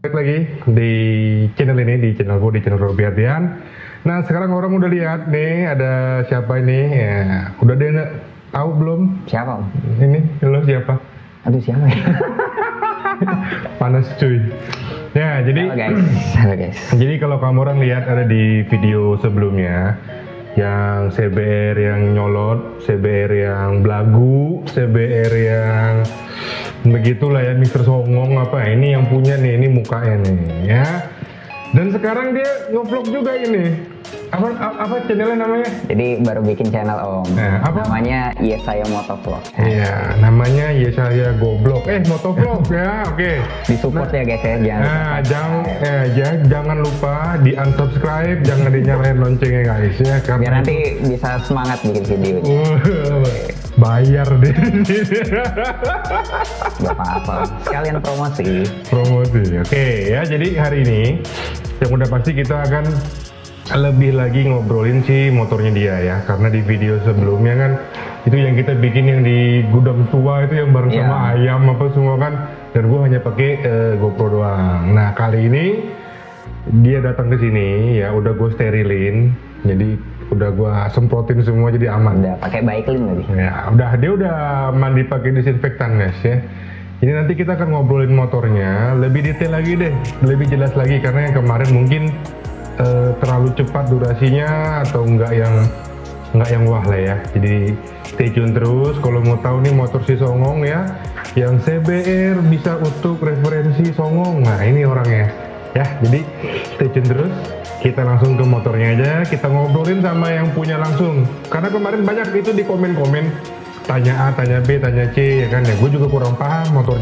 Balik lagi di channel ini, di channel gue, di channel Robi Ardian. Nah sekarang orang udah lihat nih ada siapa ini ya. Udah dia tahu belum? Siapa Om? Ini lo siapa? Aduh siapa ya? Panas cuy. Ya jadi Halo guys. Jadi kalau kamu orang lihat ada di video sebelumnya yang CBR yang nyolot, CBR yang belagu, CBR yang begitulah ya, Mr. Songong apa ini yang punya nih, ini mukanya nih ya. Dan sekarang dia nge-vlog juga ini. Apa channelnya namanya? Jadi baru bikin channel Om. Apa? Namanya Yesaya Motovlog. Iya, namanya Yesaya Goblok. Motovlog ya, oke. Disupport ya guys ya, jangan lupa di unsubscribe, jangan dinyalain loncengnya guys ya, karena biar nanti bisa semangat bikin video. Bayar deh. Gak apa-apa. Sekalian promosi. Oke ya, jadi hari ini yang udah pasti kita akan lebih lagi ngobrolin si motornya dia ya, karena di video sebelumnya kan itu yang kita bikin yang di gudang tua itu yang bareng sama ayam apa semua kan, dan gua hanya pakai GoPro doang. Nah kali ini dia datang ke sini ya, udah gue sterilin, jadi udah gua semprotin semua jadi aman. Udah pakai Bike-Clean tadi. Ya dia udah mandi pakai disinfektan guys ya. Ini nanti kita akan ngobrolin motornya lebih detail lagi deh, lebih jelas lagi, karena yang kemarin mungkin terlalu cepat durasinya atau enggak yang wah lah ya. Jadi stay tune terus kalau mau tahu nih motor si Songong ya, yang CBR bisa untuk referensi Songong. Nah ini orangnya ya, jadi stay tune terus. Kita langsung ke motornya aja, kita ngobrolin sama yang punya langsung, karena kemarin banyak itu di komen-komen tanya A, tanya B, tanya C ya kan ya. Gue juga kurang paham motor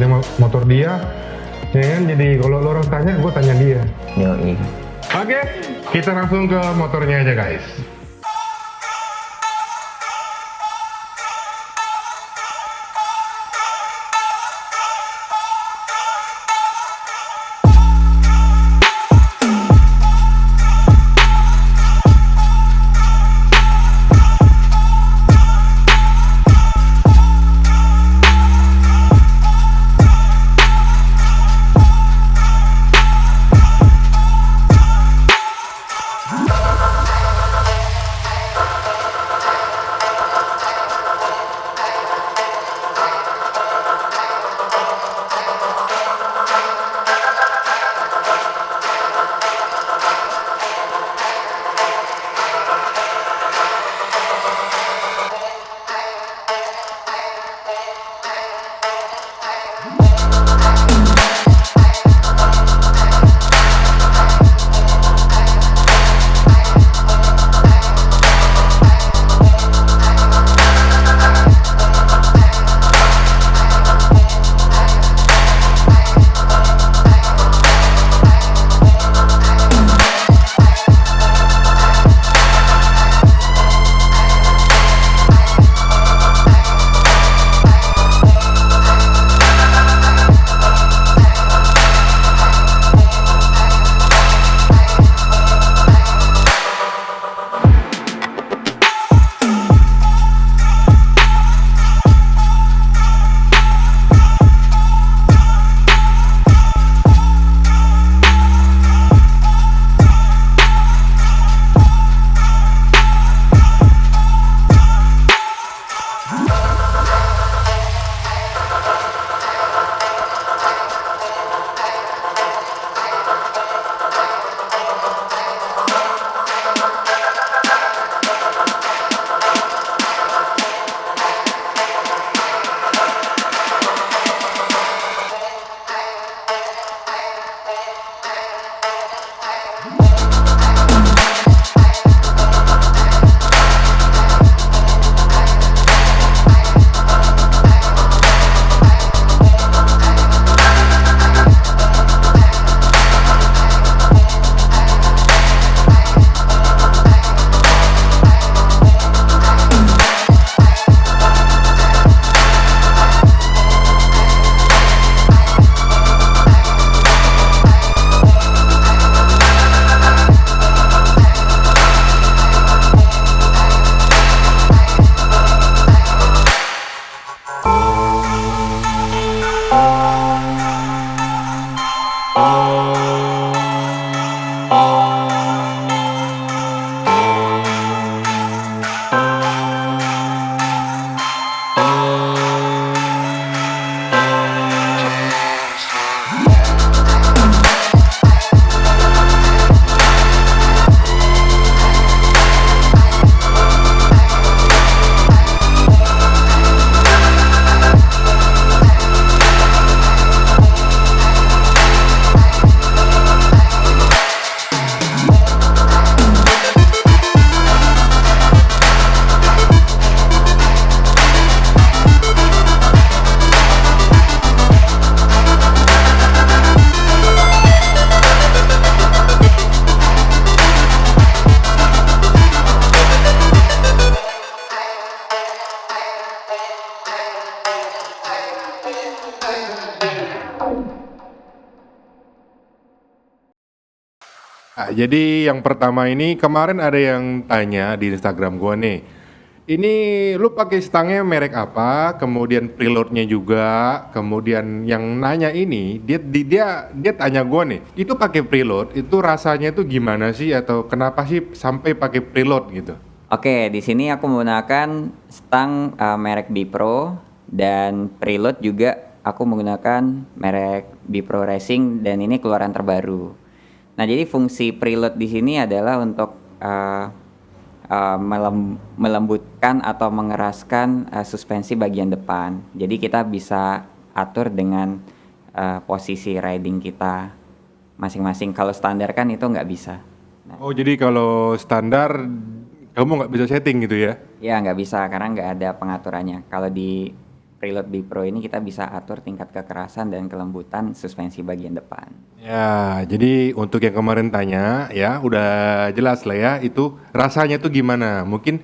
dia ya kan, jadi kalau lo orang tanya, gue tanya dia. Yoi. Oke, kita langsung ke motornya aja guys. Jadi yang pertama ini kemarin ada yang tanya di Instagram gua nih. Ini lu pakai stangnya merek apa? Kemudian preloadnya juga. Kemudian yang nanya ini dia tanya gua nih. Itu pakai preload itu rasanya itu gimana sih atau kenapa sih sampai pakai preload gitu? Oke, di sini aku menggunakan stang merek Bipro dan preload juga aku menggunakan merek Bipro Racing dan ini keluaran terbaru. Nah, jadi fungsi preload di sini adalah untuk melembutkan atau mengeraskan suspensi bagian depan. Jadi kita bisa atur dengan posisi riding kita masing-masing. Kalau standar kan itu nggak bisa. Oh, jadi kalau standar kamu nggak bisa setting gitu ya? Ya nggak bisa karena nggak ada pengaturannya. Kalau di preload Bipro ini kita bisa atur tingkat kekerasan dan kelembutan suspensi bagian depan. Ya, jadi untuk yang kemarin tanya ya udah jelas lah ya itu rasanya tuh gimana. Mungkin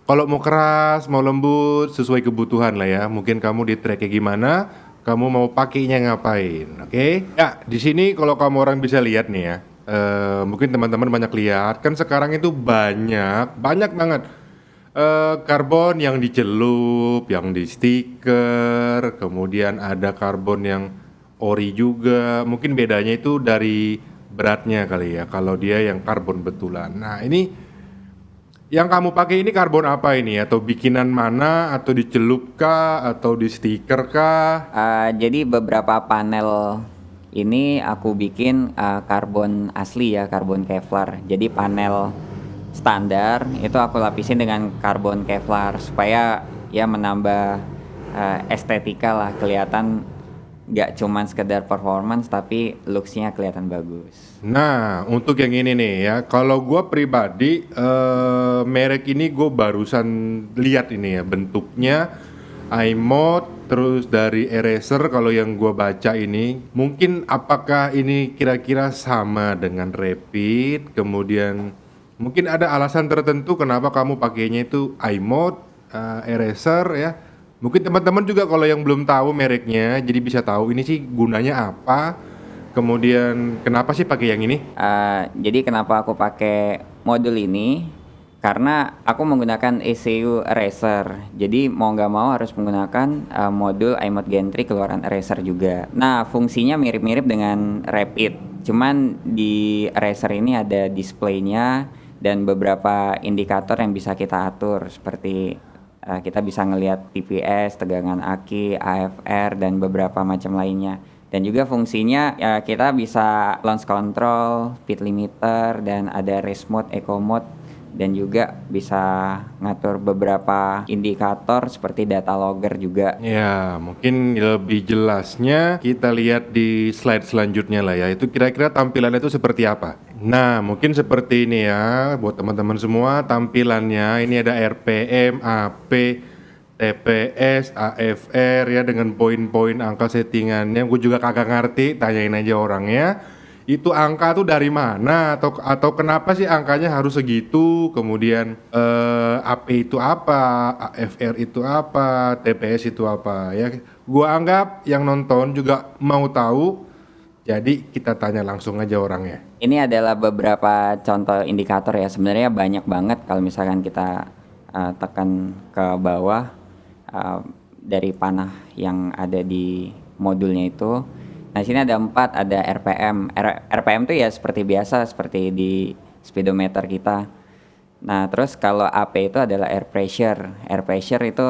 kalau mau keras, mau lembut sesuai kebutuhan lah ya. Mungkin kamu di track kayak gimana, kamu mau pakainya ngapain, oke? Ya, di sini kalau kamu orang bisa lihat nih ya. Mungkin teman-teman banyak lihat kan sekarang itu banyak banget karbon yang dicelup, yang di stiker, kemudian ada karbon yang ori juga. Mungkin bedanya itu dari beratnya kali ya. Kalau dia yang karbon betulan. Nah, ini yang kamu pakai ini karbon apa ini? Atau bikinan mana? Atau dicelup kah? Atau di stiker kah? Jadi beberapa panel ini aku bikin karbon asli ya, karbon Kevlar. Jadi panel standar itu aku lapisin dengan karbon Kevlar supaya ya menambah estetika lah, kelihatan nggak cuman sekedar performance tapi looks-nya kelihatan bagus. Nah, untuk yang ini nih ya, kalau gua pribadi merek ini gue barusan lihat ini ya bentuknya iMode terus dari Eraser kalau yang gua baca ini mungkin apakah ini kira-kira sama dengan Rapid kemudian mungkin ada alasan tertentu kenapa kamu pakainya itu iMode, Eraser ya. Mungkin teman-teman juga kalau yang belum tahu mereknya jadi bisa tahu ini sih gunanya apa. Kemudian kenapa sih pakai yang ini? Jadi kenapa aku pakai modul ini? Karena aku menggunakan ECU Eraser. Jadi mau nggak mau harus menggunakan modul iMode Gantry keluaran Eraser juga. Nah, fungsinya mirip-mirip dengan Rapid. Cuman di Eraser ini ada displaynya dan beberapa indikator yang bisa kita atur seperti kita bisa ngelihat TPS, tegangan aki, AFR dan beberapa macam lainnya. Dan juga fungsinya ya kita bisa launch control, speed limiter dan ada race mode, eco mode dan juga bisa ngatur beberapa indikator seperti data logger juga. Ya, mungkin lebih jelasnya kita lihat di slide selanjutnya lah ya. Itu kira-kira tampilannya itu seperti apa? Nah, mungkin seperti ini ya buat teman-teman semua tampilannya. Ini ada RPM, AP, TPS, AFR ya dengan poin-poin angka settingannya. Gue juga kagak ngerti, tanyain aja orangnya. Itu angka tuh dari mana atau kenapa sih angkanya harus segitu? Kemudian AP itu apa, AFR itu apa, TPS itu apa ya? Gua anggap yang nonton juga mau tahu. Jadi kita tanya langsung aja orangnya. Ini adalah beberapa contoh indikator ya. Sebenarnya banyak banget kalau misalkan kita tekan ke bawah dari panah yang ada di modulnya itu. Nah, sini ada 4, ada RPM. RPM itu ya seperti biasa, seperti di speedometer kita. Nah, terus kalau AP itu adalah air pressure. Air pressure itu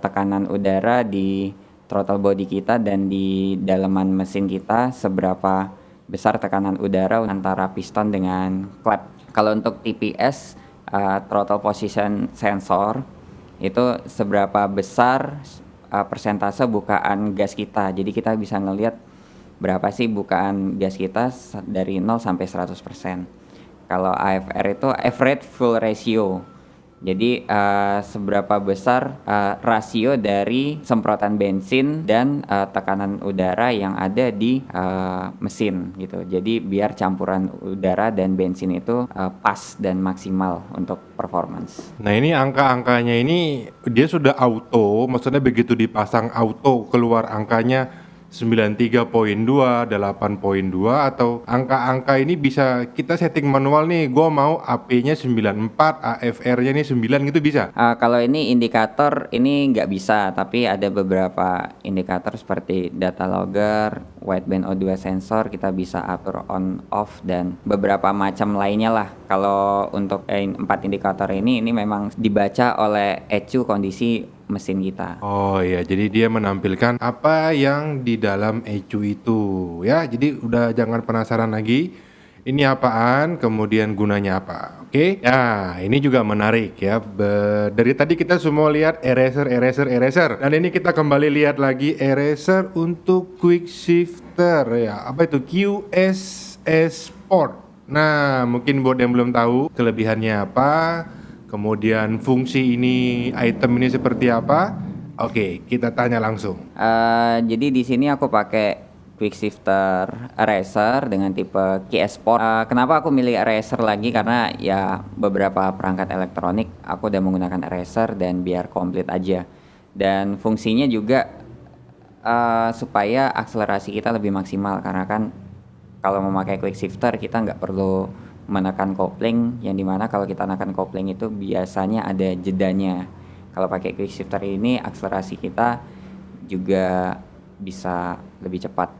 tekanan udara di throttle body kita dan di dalaman mesin kita, seberapa besar tekanan udara antara piston dengan klep. Kalau untuk TPS, throttle position sensor, itu seberapa besar persentase bukaan gas kita. Jadi kita bisa ngelihat berapa sih bukaan gas kita dari 0 sampai 100%. Kalau AFR itu average fuel ratio. Jadi seberapa besar rasio dari semprotan bensin dan tekanan udara yang ada di mesin gitu. Jadi biar campuran udara dan bensin itu pas dan maksimal untuk performance. Nah, ini angka-angkanya ini dia sudah auto, maksudnya begitu dipasang auto keluar angkanya 93.2, 8.2, atau angka-angka ini bisa kita setting manual nih, gue mau AP-nya 94, AFR-nya nih 9 gitu bisa? Kalau ini indikator ini nggak bisa, tapi ada beberapa indikator seperti data logger, wideband O2 sensor kita bisa atur on off dan beberapa macam lainnya lah. Kalau untuk 4 indikator ini memang dibaca oleh ECU kondisi mesin kita. Oh iya, jadi dia menampilkan apa yang di dalam ECU itu ya. Jadi udah jangan penasaran lagi. Ini apaan, kemudian gunanya apa. Oke? Nah, ini juga menarik ya. Dari tadi kita semua lihat eraser. Dan ini kita kembali lihat lagi eraser untuk quick shifter ya. Apa itu? QSS port. Nah, mungkin buat yang belum tahu kelebihannya apa, kemudian fungsi item ini seperti apa? Oke, kita tanya langsung. Jadi di sini aku pakai quick shifter eraser dengan tipe QS Sport. Kenapa aku milih eraser lagi? Karena ya beberapa perangkat elektronik aku udah menggunakan eraser dan biar komplit aja. Dan fungsinya juga supaya akselerasi kita lebih maksimal, karena kan kalau memakai quick shifter kita nggak perlu menekan kopling, yang dimana kalau kita menekan kopling itu biasanya ada jedanya. Kalau pakai quick shifter ini akselerasi kita juga bisa lebih cepat.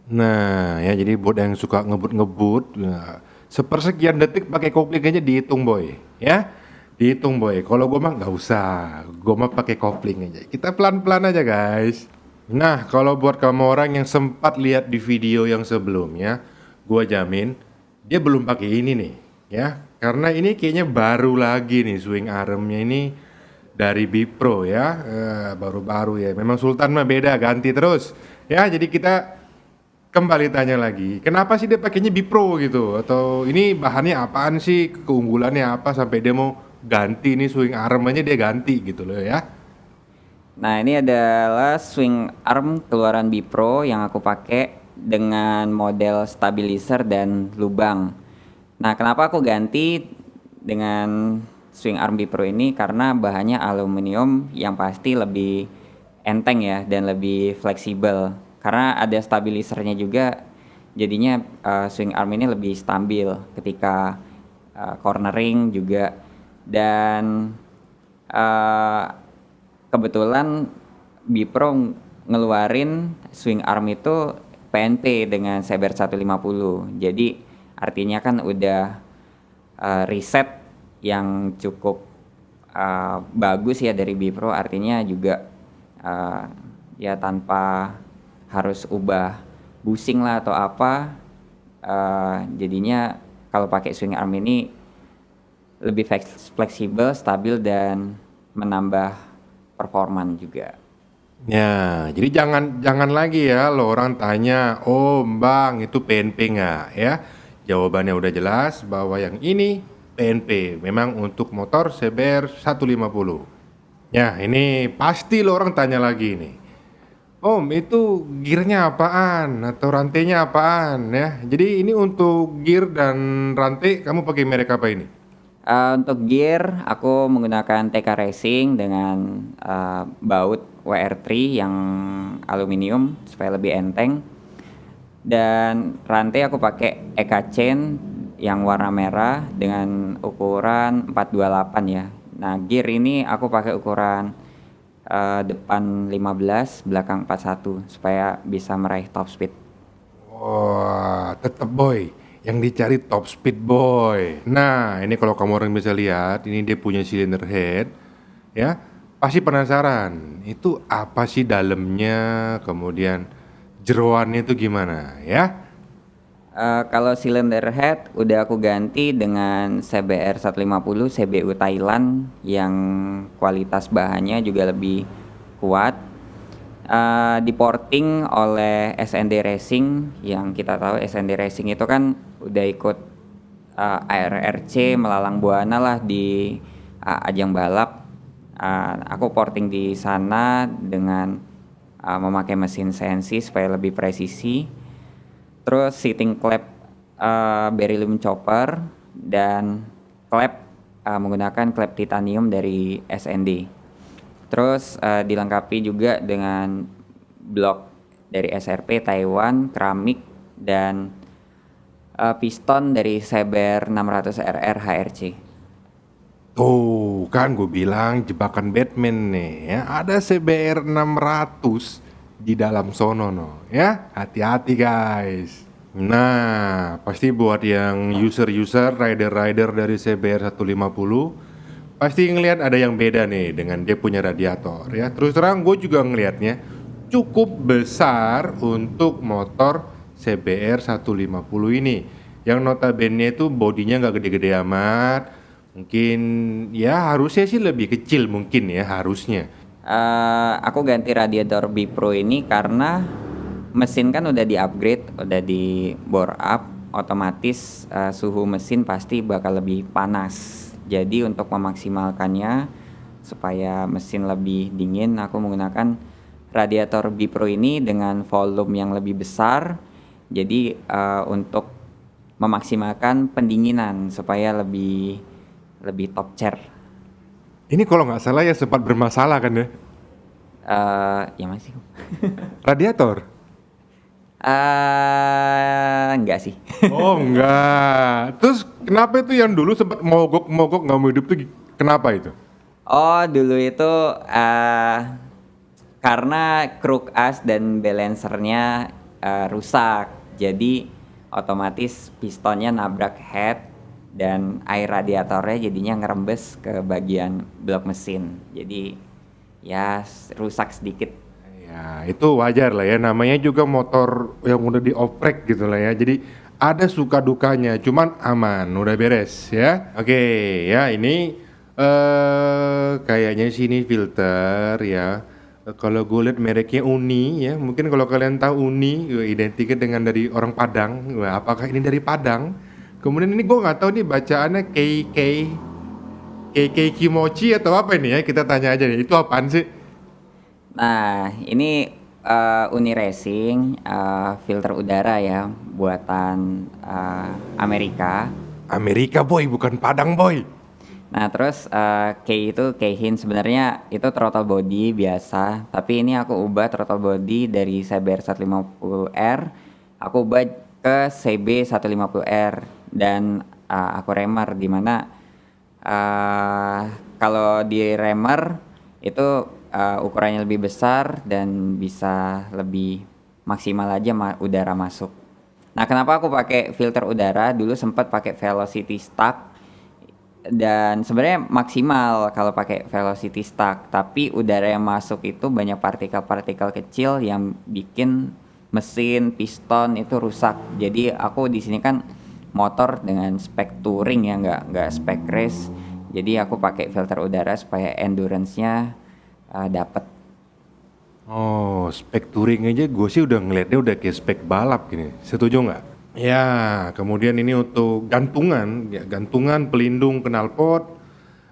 Nah, ya jadi buat yang suka ngebut-ngebut, nah, sepersekian detik pakai kopling aja dihitung boy, ya. Dihitung boy. Kalau gue mah nggak usah, gue mah pakai kopling aja. Kita pelan-pelan aja guys. Nah, kalau buat kamu orang yang sempat lihat di video yang sebelumnya, gue jamin dia belum pakai ini nih, ya. Karena ini kayaknya baru lagi nih swing armnya ini dari Bipro ya, baru-baru ya. Memang Sultan mah beda, ganti terus. Ya, jadi kita kembali tanya lagi, kenapa sih dia pakainya Bipro gitu? Atau ini bahannya apaan sih? Keunggulannya apa sampai dia mau ganti nih swing armnya dia ganti gitu loh ya? Nah, ini adalah swing arm keluaran Bipro yang aku pakai dengan model stabilizer dan lubang. Nah, kenapa aku ganti dengan swing arm Bipro ini? Karena bahannya aluminium yang pasti lebih enteng ya dan lebih fleksibel. Karena ada stabilizernya juga, jadinya swing arm ini lebih stabil ketika cornering juga. Dan kebetulan Bipro ngeluarin swing arm itu PNP dengan Saber 150. Jadi artinya kan udah riset yang cukup bagus ya dari Bipro. Artinya juga ya tanpa harus ubah bushing lah atau apa. Jadinya kalau pakai swing arm ini lebih fleksibel, stabil dan menambah performan juga. Ya, jadi jangan lagi ya lo orang tanya, oh bang itu PNP nggak ya? Jawabannya udah jelas bahwa yang ini PNP, memang untuk motor CBR 150. Ya, ini pasti lo orang tanya lagi nih. Om, itu gearnya apaan atau rantainya apaan ya? Jadi ini untuk gear dan rantai kamu pakai merek apa ini? Untuk gear aku menggunakan TK Racing dengan baut WR3 yang aluminium supaya lebih enteng. Dan rantai aku pakai EK Chain yang warna merah dengan ukuran 428 ya. Nah, gear ini aku pakai ukuran depan 15, belakang 41 supaya bisa meraih top speed. Wah, tetep boy. Yang dicari top speed boy. Nah, ini kalau kamu orang bisa lihat, ini dia punya cylinder head, ya. Pasti penasaran, itu apa sih dalamnya, kemudian jeroannya itu gimana, ya? Kalau cylinder head udah aku ganti dengan CBR 150 CBU Thailand yang kualitas bahannya juga lebih kuat. Diporting oleh SND Racing, yang kita tahu SND Racing itu kan udah ikut ARRC melalang buana lah di ajang balap. Aku porting di sana dengan memakai mesin CNC supaya lebih presisi. Terus seating clamp beryllium chopper dan clamp menggunakan clamp titanium dari SND. Terus dilengkapi juga dengan blok dari SRP Taiwan, keramik, dan piston dari Saber 600 RR HRC. Tuh, kan gue bilang jebakan Batman nih ya. Ada CBR 600 di dalam sono no, ya. Hati-hati guys. Nah, pasti buat yang user-user, rider-rider dari CBR 150 pasti ngelihat ada yang beda nih dengan dia punya radiator ya. Terus terang gue juga ngelihatnya cukup besar untuk motor CBR 150 ini. Yang notabene itu bodinya nggak gede-gede amat. Mungkin ya harusnya sih lebih kecil mungkin ya harusnya. Aku ganti radiator Bipro ini karena mesin kan udah di-upgrade, udah di bore up, otomatis suhu mesin pasti bakal lebih panas. Jadi untuk memaksimalkannya supaya mesin lebih dingin, aku menggunakan radiator Bipro ini dengan volume yang lebih besar. Jadi untuk memaksimalkan pendinginan supaya lebih top chair. Ini kalau nggak salah ya sempat bermasalah kan ya? Ya masih. Radiator? Enggak sih. Oh enggak. Terus kenapa itu yang dulu sempat mogok-mogok nggak mau hidup tuh kenapa itu? Oh, dulu itu karena crook as dan balancernya rusak. Jadi otomatis pistonnya nabrak head dan air radiatornya jadinya ngerembes ke bagian blok mesin. Jadi ya rusak sedikit. Ya itu wajar lah ya, namanya juga motor yang udah dioprek gitu lah ya. Jadi ada suka dukanya, cuman aman, udah beres ya. Oke ya ini kayaknya sini filter ya. Kalau gue liat mereknya Uni ya, mungkin kalau kalian tahu Uni, identiknya dengan dari orang Padang. Wah, apakah ini dari Padang? Kemudian ini gue nggak tahu nih bacaannya KK Kimochi atau apa ini ya? Kita tanya aja nih, itu apaan sih? Nah, ini Uni Racing filter udara ya buatan Amerika. Amerika boy, bukan Padang boy. Nah, terus K itu Keihin sebenarnya itu throttle body biasa, tapi ini aku ubah throttle body dari CBR 150R, aku ubah ke CB 150R dan aku remer di mana kalau di remer itu ukurannya lebih besar dan bisa lebih maksimal aja udara masuk. Nah, kenapa aku pakai filter udara? Dulu sempat pakai velocity stuck dan sebenarnya maksimal kalau pakai velocity stuck, tapi udara yang masuk itu banyak partikel-partikel kecil yang bikin mesin piston itu rusak. Jadi aku di sini kan motor dengan spek touring ya, nggak spek race. Jadi aku pakai filter udara supaya endurance-nya dapat. Oh, spek touring aja gue sih udah ngeliatnya udah kayak spek balap gini. Setuju nggak? Ya, kemudian ini untuk gantungan, ya gantungan pelindung knalpot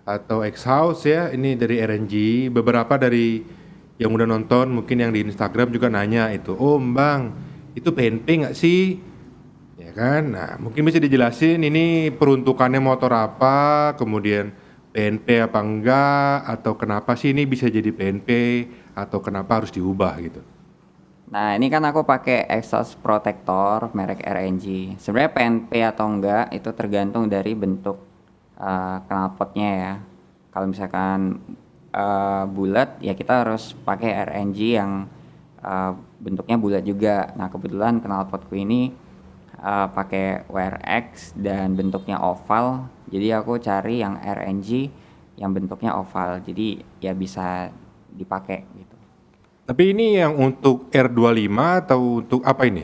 atau exhaust ya. Ini dari RNG. Beberapa dari yang udah nonton mungkin yang di Instagram juga nanya itu, "Oh, Bang, itu PNP nggak sih?" Ya kan? Nah, mungkin bisa dijelasin ini peruntukannya motor apa, kemudian PNP apa enggak, atau kenapa sih ini bisa jadi PNP, atau kenapa harus diubah gitu. Nah, ini kan aku pakai exhaust protector merek RNG. Sebenarnya PNP atau enggak itu tergantung dari bentuk knalpotnya ya. Kalau misalkan bulat ya kita harus pakai RNG yang bentuknya bulat juga. Nah, kebetulan knalpotku ini pakai WRX dan bentuknya oval. Jadi aku cari yang RNG yang bentuknya oval. Jadi ya bisa dipakai gitu. Tapi ini yang untuk R25 atau untuk apa ini?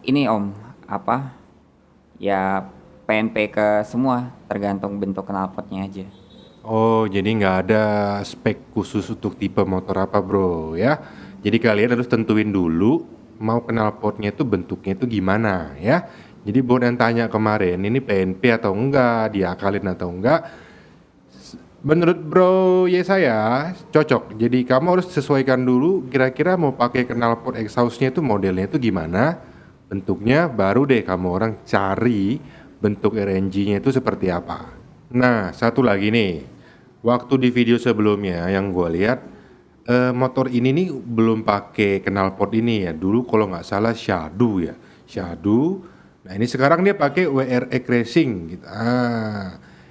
Ini Om, apa? Ya PNP ke semua, tergantung bentuk knalpotnya aja. Oh, jadi nggak ada spek khusus untuk tipe motor apa bro ya. Jadi kalian harus tentuin dulu mau knalpotnya itu bentuknya itu gimana ya. Jadi buat yang tanya kemarin ini PNP atau enggak, diakalin atau enggak. Menurut bro ya saya cocok. Jadi kamu harus sesuaikan dulu kira-kira mau pakai knalpot exhaustnya itu modelnya itu gimana, bentuknya, baru deh kamu orang cari bentuk RNG-nya itu seperti apa. Nah, satu lagi nih, waktu di video sebelumnya yang gue lihat motor ini nih belum pakai knalpot ini ya. Dulu kalau nggak salah Shadow ya, Shadow. Nah ini sekarang dia pakai WRX Racing gitu.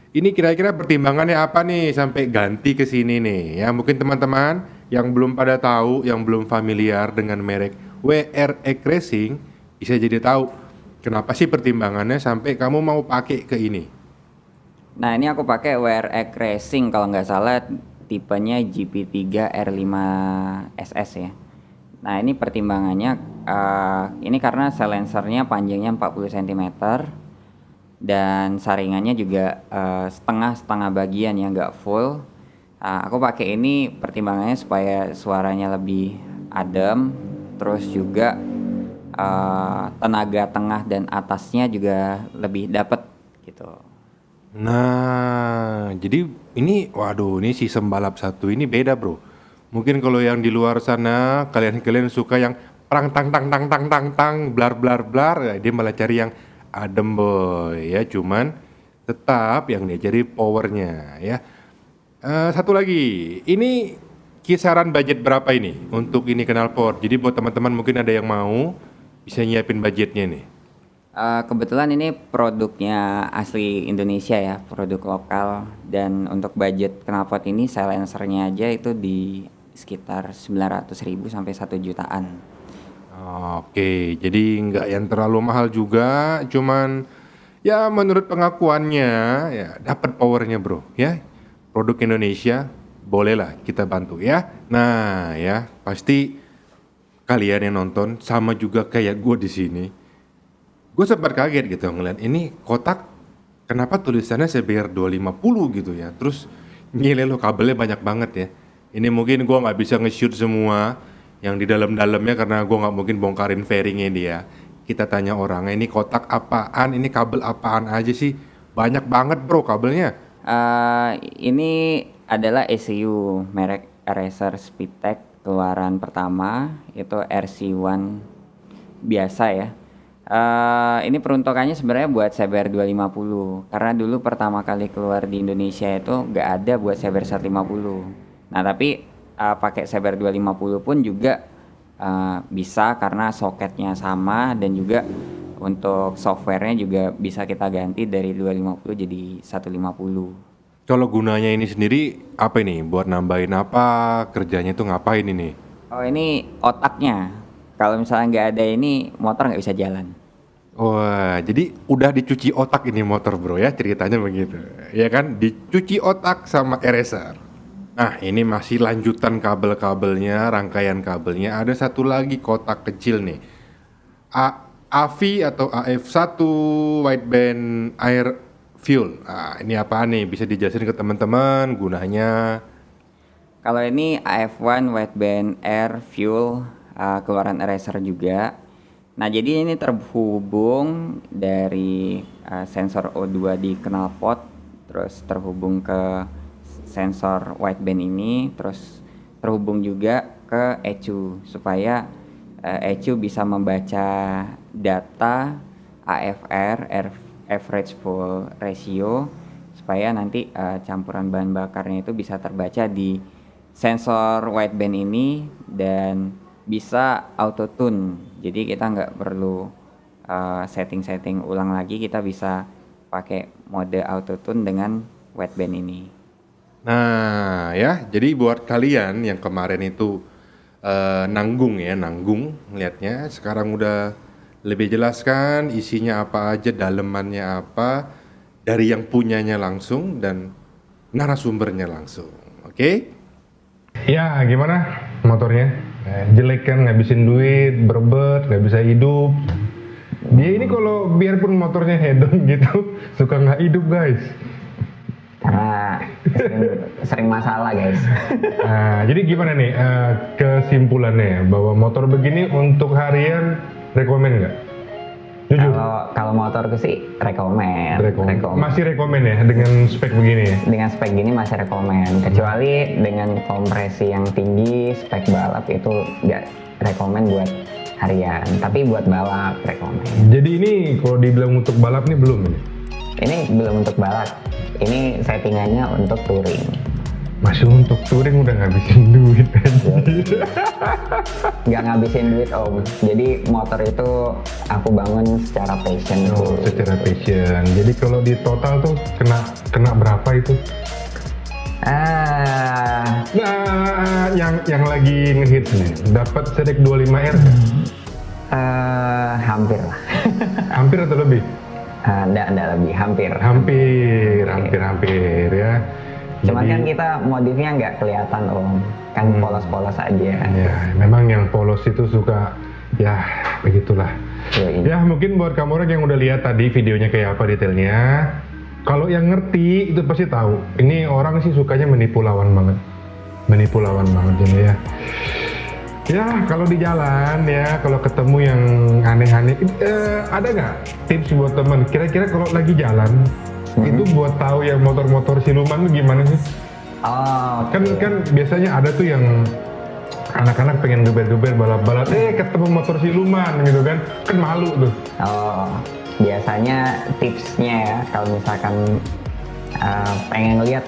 Ini kira-kira pertimbangannya apa nih sampai ganti ke sini nih ya. Mungkin teman-teman yang belum pada tahu, yang belum familiar dengan merek WRX Racing bisa jadi tahu kenapa sih pertimbangannya sampai kamu mau pakai ke ini. Nah ini aku pakai WRX Racing kalau nggak salah tipenya GP3 R5 SS ya. Nah ini pertimbangannya ini karena silencernya panjangnya 40 cm dan saringannya juga setengah bagian ya, nggak full. Aku pakai ini pertimbangannya supaya suaranya lebih adem, terus juga tenaga tengah dan atasnya juga lebih dapet gitu. Nah, jadi ini, waduh, ini sistem balap satu ini beda bro. Mungkin kalau yang di luar sana kalian suka yang perang tang tang tang tang tang tang blar blar blar, ya, dia malah cari yang adem boy ya. Cuman tetap yang dia cari powernya ya. Satu lagi, ini kisaran budget berapa ini untuk ini knalpot? Jadi buat teman-teman mungkin ada yang mau bisa nyiapin budgetnya nih. Kebetulan ini produknya asli Indonesia ya, produk lokal, dan untuk budget knalpot ini silencernya aja itu di sekitar 900.000 sampai 1 jutaan. Oke, jadi nggak yang terlalu mahal juga, cuman ya menurut pengakuannya ya dapat powernya bro ya. Produk Indonesia bolehlah kita bantu ya. Nah ya pasti kalian yang nonton sama juga kayak gue di sini. Gue sempat kaget gitu ngeliat ini kotak kenapa tulisannya CBR 250 gitu ya. Terus gile lo kabelnya banyak banget ya. Ini mungkin gue nggak bisa nge-shoot semua yang di dalam-dalamnya karena gue nggak mungkin bongkarin fairingnya dia. Kita tanya orangnya ini kotak apaan, ini kabel apaan aja sih. Banyak banget bro kabelnya. Ini adalah ECU merek Racer Speedtech keluaran pertama, itu RC1 biasa ya. Ini peruntukannya sebenarnya buat CBR 250 karena dulu pertama kali keluar di Indonesia itu nggak ada buat CBR 150. Nah tapi pakai CBR 250 pun juga bisa karena soketnya sama dan juga untuk softwarenya juga bisa kita ganti dari 250 jadi 150. Kalau gunanya ini sendiri apa ini? Buat nambahin apa? Kerjanya tuh ngapain ini? Oh ini otaknya. Kalau misalnya nggak ada ini motor nggak bisa jalan. Wah, jadi udah dicuci otak ini motor bro ya, ceritanya begitu. Ya kan, dicuci otak sama eraser. Nah, ini masih lanjutan kabel-kabelnya, rangkaian kabelnya. Ada satu lagi kotak kecil nih. AV atau AF1 wideband air fuel. Nah, ini apa nih? Bisa dijelasin ke teman-teman gunanya? Kalau ini AF1 wideband air fuel keluaran Racer juga. Nah, jadi ini terhubung dari sensor O2 di knalpot, terus terhubung ke sensor wideband ini, terus terhubung juga ke ECU supaya ECU bisa membaca data AFR, average fuel ratio, supaya nanti campuran bahan bakarnya itu bisa terbaca di sensor wideband ini dan bisa auto tune. Jadi kita nggak perlu setting ulang lagi, kita bisa pakai mode auto tune dengan wideband ini. Nah ya, jadi buat kalian yang kemarin itu nanggung ngelihatnya, sekarang udah lebih jelas kan isinya apa aja, dalemannya apa, dari yang punyanya langsung dan narasumbernya langsung. Oke? Ya gimana motornya? Jelek kan, ngabisin duit, berbet, nggak bisa hidup. Dia ini kalau biarpun motornya hedon gitu, suka nggak hidup guys. Karena sering masalah guys. Nah, jadi gimana nih kesimpulannya bahwa motor begini untuk harian rekomen nggak? Jujur. Kalau motorku sih rekomen. Masih rekomen ya dengan spek begini ya? Dengan spek gini masih rekomen. Kecuali dengan kompresi yang tinggi, spek balap itu nggak rekomen buat harian. Tapi buat balap rekomen. Jadi ini kalau dibilang untuk balap nih belum ini? Ini belum untuk balap. Ini settingannya untuk touring. Masih untuk touring udah ngabisin duit aja. Nggak ngabisin duit om. Jadi motor itu aku bangun secara passion. Oh, secara passion. Jadi kalau di total tuh kena berapa itu? Nah, yang lagi ngehits nih, dapat Sedek 25R nggak? Hampir lah. Hampir atau lebih? Enggak lebih, hampir ya. Cuman Jadi, kan kita modifnya nggak kelihatan om, kan polos-polos aja. ya, memang yang polos itu suka, ya begitulah. Yoi. Ya mungkin buat kamu orang yang udah lihat tadi videonya kayak apa detailnya, kalau yang ngerti itu pasti tahu. Ini orang sih sukanya menipu lawan banget ini ya. Ya kalau di jalan ya, kalau ketemu yang aneh-aneh, ada nggak tips buat teman? Kira-kira kalau lagi jalan itu buat tahu yang motor-motor siluman tuh gimana sih? Oh, Kan biasanya ada tuh yang anak-anak pengen geber-geber balap-balap, ketemu motor siluman gitu kan malu tuh. Oh, biasanya tipsnya ya kalau misalkan pengen lihat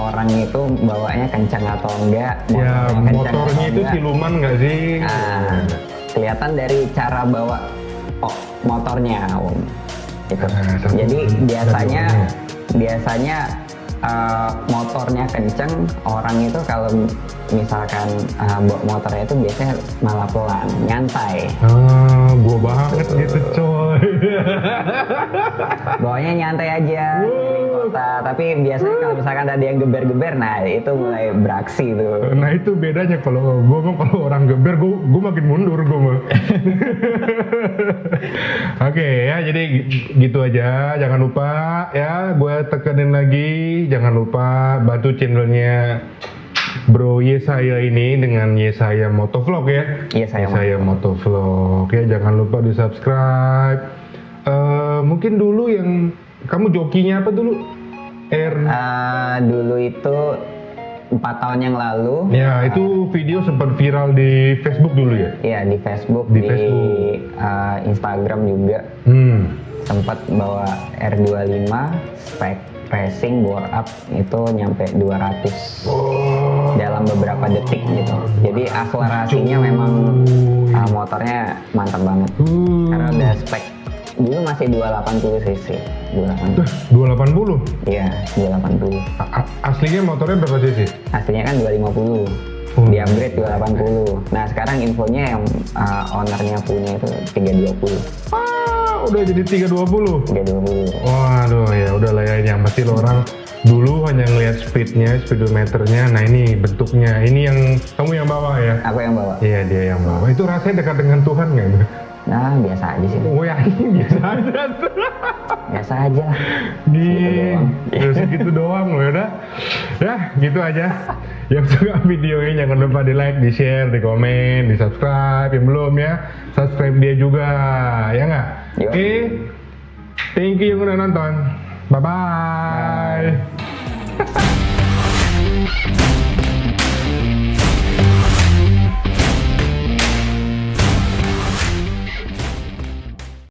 orang itu bawanya kencang atau enggak, Ya kencang motornya atau itu enggak. siluman nggak sih? Kelihatan dari cara bawa motornya om. Itu. satu- Jadi biasanya satu- motornya kenceng, orang itu kalau misalkan bawa motornya itu biasanya malah pelan, nyantai. Gua banget gitu coy. Bawanya nyantai aja keliling kota, tapi biasanya kalau misalkan ada yang geber-geber, nah itu mulai beraksi tuh. Nah itu bedanya kalau orang geber, gua makin mundur gua mah. Oke ya, jadi gitu aja. Jangan lupa ya, gue tekenin lagi, jangan lupa bantu channelnya Bro Yesaya ini dengan Yesaya Motovlog ya. Yesaya Motovlog ya, jangan lupa di subscribe. Mungkin dulu yang kamu jokinya apa dulu? Dulu itu 4 tahun yang lalu. Ya itu video sempat viral di Facebook dulu ya. Ya di Facebook, Di di Facebook. Instagram juga sempat bawa R25 spek racing bore up itu nyampe 200 dalam beberapa detik gitu. Jadi akselerasinya memang motornya mantap banget. Karena udah spek dulu masih 280 cc. 280. Iya, 280. Aslinya motornya berapa cc? Aslinya kan 250. Di upgrade 280. Nah, sekarang infonya yang ownernya punya itu 320. Udah jadi 320. 320. Waduh ya udah lah ya, yang pasti lo orang dulu hanya ngelihat speednya, speedometernya. Nah ini bentuknya, ini yang kamu yang bawa ya? Aku yang bawa. Iya dia yang bawa. Itu rasanya dekat dengan Tuhan nggak? Nah, biasa aja sih. Oh ya ini biasa aja. Biasa aja lah. Terus gitu doang loh udah. Ya gitu aja. Yang suka video ini jangan lupa di like, di share, di komen, di subscribe. Yang belum ya, subscribe dia juga, ya nggak? Yo. Oke. Thank you yang udah nonton. Bye bye.